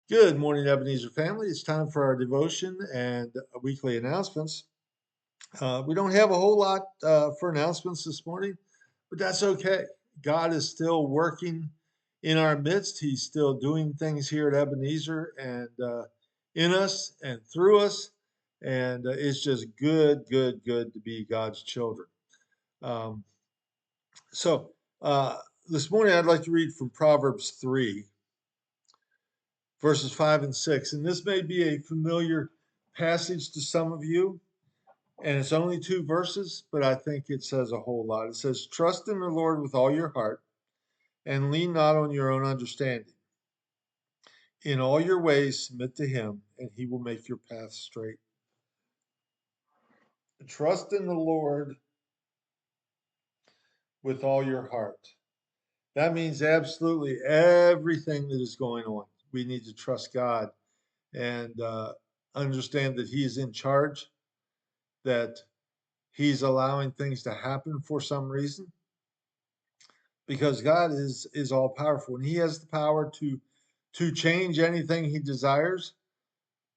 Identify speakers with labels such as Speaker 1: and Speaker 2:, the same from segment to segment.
Speaker 1: Good morning, Ebenezer family. It's time for our devotion and weekly announcements. We don't have a whole lot for announcements this morning, but that's okay. God is still working in our midst. He's still doing things here at Ebenezer and in us and through us. And it's just good to be God's children. Um, so uh, this morning, I'd like to read from Proverbs 3, verses 5 and 6. And this may be a familiar passage to some of you, and it's only two verses, but I think it says a whole lot. It says, "Trust in the Lord with all your heart, and lean not on your own understanding. In all your ways, submit to him, and he will make your path straight." Trust in the Lord with all your heart. That means absolutely everything that is going on. We need to trust God and understand that he is in charge, that he's allowing things to happen for some reason, because God is all powerful and he has the power to change anything he desires.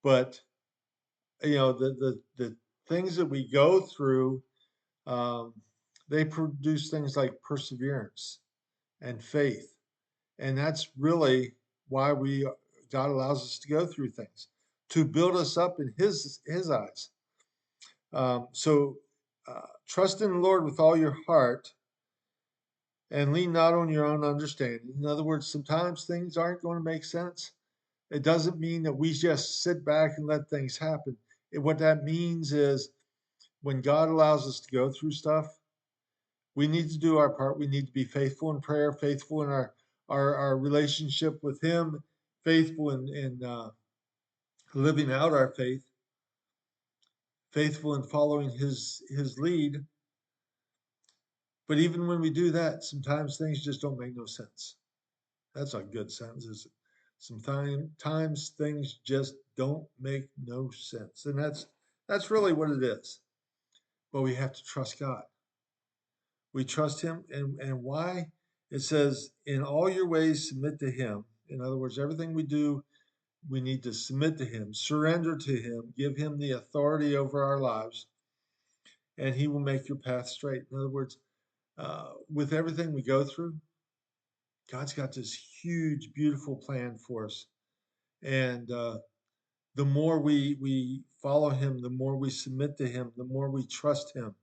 Speaker 1: But the things that we go through, um, they produce things like perseverance and faith, and that's really why we God allows us to go through things, to build us up in his eyes. So trust in the Lord with all your heart and lean not on your own understanding. In other words, sometimes things aren't going to make sense. It doesn't mean that we just sit back and let things happen. What that means is when God allows us to go through stuff, we need to do our part. We need to be faithful in prayer, faithful in our relationship with Him, faithful in living out our faith, faithful in following His lead. But even when we do that, sometimes things just don't make no sense. That's a good sentence, is it? Sometimes things just don't make no sense. And that's really what it is. But we have to trust God. We trust him, and why? It says, in all your ways submit to him. In other words, everything we do, we need to submit to him, surrender to him, give him the authority over our lives, and he will make your path straight. In other words, with everything we go through, God's got this huge, beautiful plan for us. And the more we follow him, the more we submit to him, the more we trust him,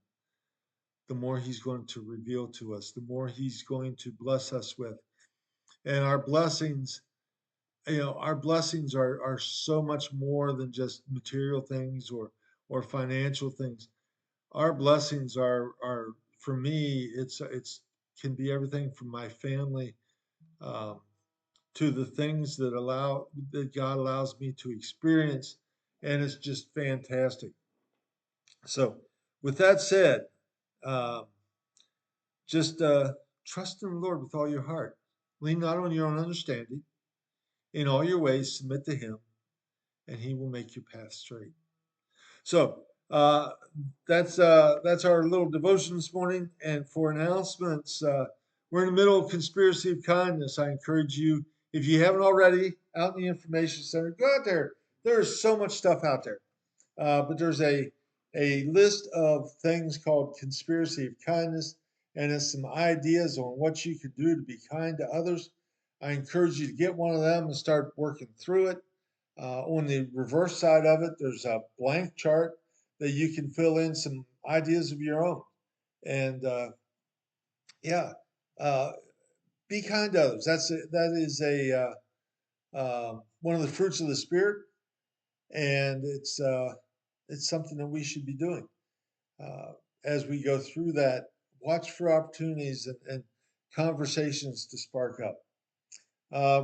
Speaker 1: the more he's going to reveal to us, the more he's going to bless us with. And our blessings, our blessings are so much more than just material things or financial things. Our blessings are for me, it's can be everything from my family, um, to the things that God allows me to experience, and it's just fantastic. So, with that said, uh, just trust in the Lord with all your heart. Lean not on your own understanding. In all your ways, submit to Him, and He will make your path straight. So, that's our little devotion this morning. And for announcements, we're in the middle of Conspiracy of Kindness. I encourage you, if you haven't already, out in the information center, go out there. There's so much stuff out there. But there's a list of things called Conspiracy of Kindness, and it's some ideas on what you could do to be kind to others. I encourage you to get one of them and start working through it. On the reverse side of it, there's a blank chart that you can fill in some ideas of your own. And yeah, uh, be kind to others. That is a one of the fruits of the spirit, and it's something that we should be doing uh, as we go through that. Watch for opportunities and conversations to spark up.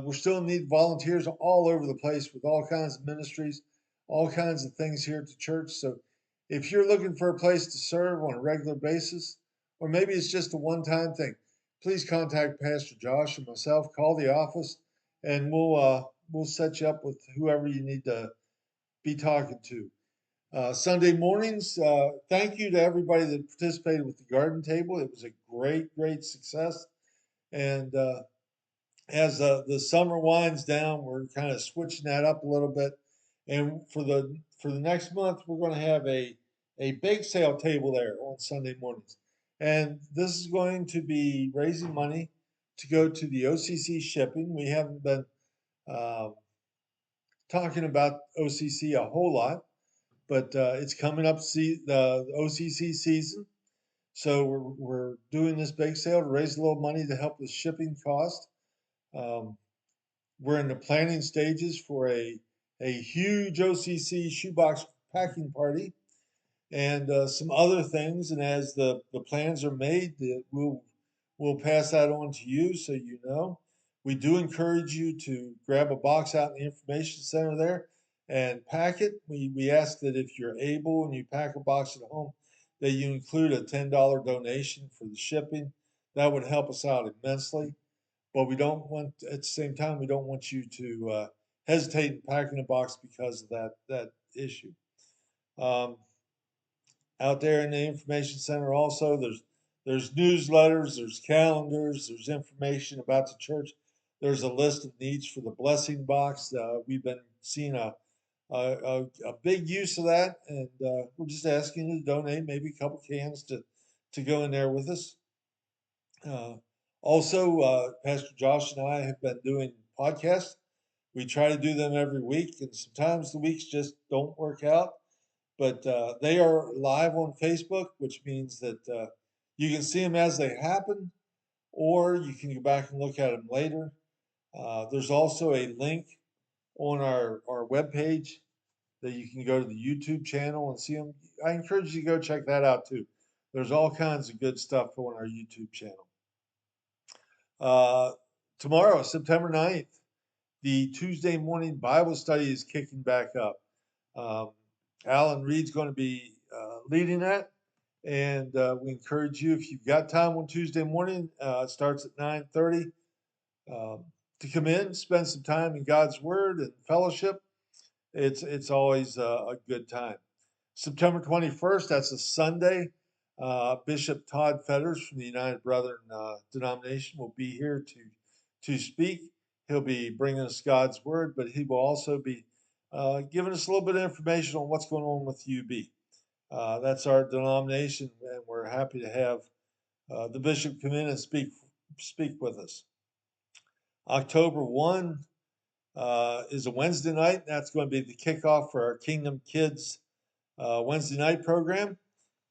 Speaker 1: We're still in need of volunteers all over the place with all kinds of ministries, all kinds of things here at the church. So if you're looking for a place to serve on a regular basis, or maybe it's just a one-time thing, please contact Pastor Josh or myself. Call the office, and we'll set you up with whoever you need to be talking to. Sunday mornings, thank you to everybody that participated with the garden table. It was a great success, and as the summer winds down, we're kind of switching that up a little bit. And for the next month, we're going to have a bake sale table there on Sunday mornings. And this is going to be raising money to go to the OCC shipping. We haven't been um, talking about OCC a whole lot, but it's coming up the OCC season. So we're doing this bake sale to raise a little money to help with shipping cost. Um, we're in the planning stages for a huge OCC shoebox packing party and some other things. And as the plans are made, we'll pass that on to you so you know. We do encourage you to grab a box out in the information center there and pack it. We ask that if you're able and you pack a box at home, that you include a $10 donation for the shipping. That would help us out immensely. But we don't want, at the same time, we don't want you to hesitate in packing a box because of that issue. Um, Out there in the information center, also there's newsletters, there's calendars, there's information about the church. There's a list of needs for the blessing box. We've been seeing a big use of that, and we're just asking you to donate maybe a couple cans to go in there with us. Uh, Also, Pastor Josh and I have been doing podcasts. We try to do them every week, and sometimes the weeks just don't work out. But they are live on Facebook, which means that you can see them as they happen, or you can go back and look at them later. There's also a link on our webpage that you can go to the YouTube channel and see them. I encourage you to go check that out too. There's all kinds of good stuff on our YouTube channel. Uh, Tomorrow, September 9th, the Tuesday morning Bible study is kicking back up. Um, Alan Reed's going to be leading that, and we encourage you, if you've got time on Tuesday morning, it starts at 9:30, to come in, spend some time in God's Word and fellowship. It's always a good time. September 21st, that's a Sunday. Bishop Todd Fetters from the United Brethren denomination will be here to speak. He'll be bringing us God's word, but he will also be giving us a little bit of information on what's going on with UB. That's our denomination, and we're happy to have the bishop come in and speak with us. October 1 is a Wednesday night. That's going to be the kickoff for our Kingdom Kids Wednesday night program.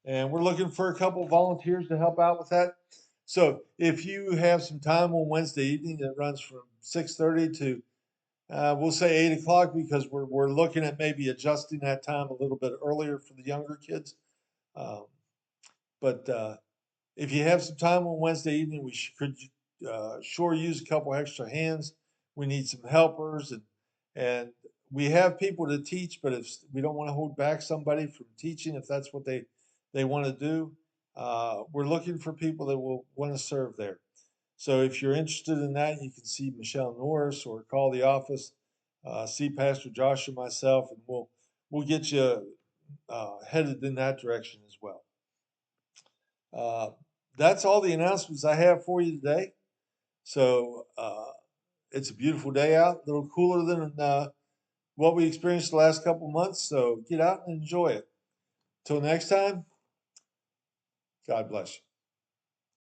Speaker 1: And we're looking for a couple volunteers to help out with that. So if you have some time on Wednesday evening, that runs from 6:30 to we'll say 8 o'clock, because we're looking at maybe adjusting that time a little bit earlier for the younger kids. Um, but if you have some time on Wednesday evening, we could sure use a couple extra hands. We need some helpers, and we have people to teach, but if we don't want to hold back somebody from teaching, if that's what they want to do, we're looking for people that will want to serve there. So if you're interested in that, you can see Michelle Norris or call the office, see Pastor Josh or myself, and we'll get you headed in that direction as well. That's all the announcements I have for you today. So it's a beautiful day out, a little cooler than what we experienced the last couple months. So get out and enjoy it. Till next time, God bless you.